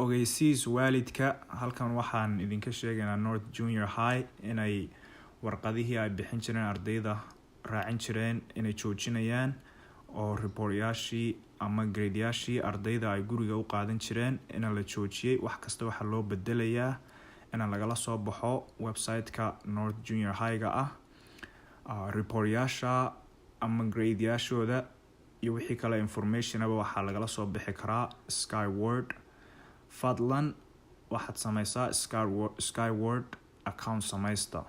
ogeysiis waalidka halkan waxaan idinka sheegaynaa North Junior High inay warqadihii ay bixin jireen ardayda raacin jireen inay joojinayaan oo reportyaashii ama gradeyaashii ardayda ay guriga u qaadan jireen in la joojiyay wax kasta waxa loo bedelayaa in lagala soo baxo website-ka North Junior High-ga reportyaasha ama gradeyaashooda iyo wixii kale information waxa lagala soo bixi karaa Skyward. fadlan waxaad samaysaa Skyward account samaysta.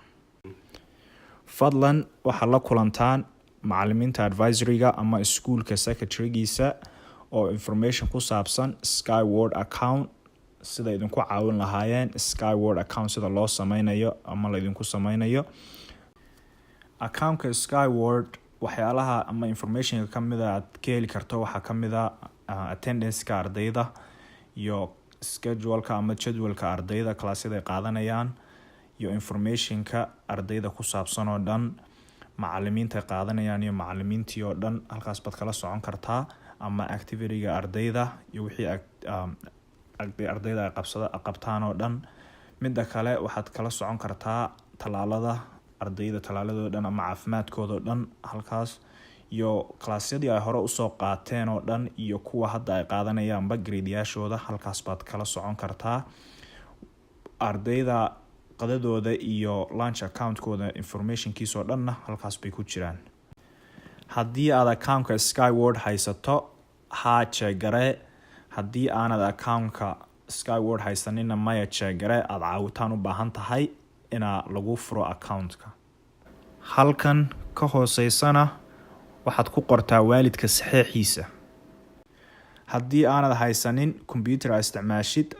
fadlan waxaad la kulantaan macallimiinta advisory-ga ama iskuulka secretary-giisa oo information ku saabsan Skyward account sida idinku caawin lahaayeen Skyward account sida loo samaynayo ama la idinku samaynayo. Account-ka Skyward waxyaalaha ama information ka mid ah aad ka heli karto waxaa ka mid ah attendance-ka ardayda iyo schedule-ka ama jadwalka ardayda classyada ay qaadanayaan iyo information-ka ardayda ku saabsan oo dhan macallimiinta ay qaadanayaan iyo macallimiintii oo dhan halkaas baad kala socon kartaa ama activity-ga ardayda iyo wixii ardayda ay qabtaan oo dhan. midda kale waxaad kala socon kartaa talaalada ardayda talaaladooda dhan ama caafimaadkooda dhan halkaas iyo classyadii ay hore usoo qaateen oo dhan iyo kuwa hadda ay qaadanayaanba gradeyaashooda halkaas baad kala socon kartaa. ardayda qadadooda iyo lunch account-kooda information-kiisa oo dhanna halkaas bay ku jiraan. haddii aad account-ka Skyward haysato cheegare. haddii aanad account-ka Skyward haysanina maya cheegare aad caawitaan u baahan tahay ina lagu furo account-ka. halkan ka hooseysana waxaad ku qortaa waalidka saxiixiisa. haddii aanad haysanin computer isticmaashid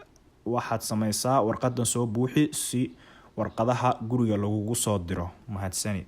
waxaad samaysaa warqadan soo buuxi si warqadaha guriga lagugu soo diro. mahadsanid.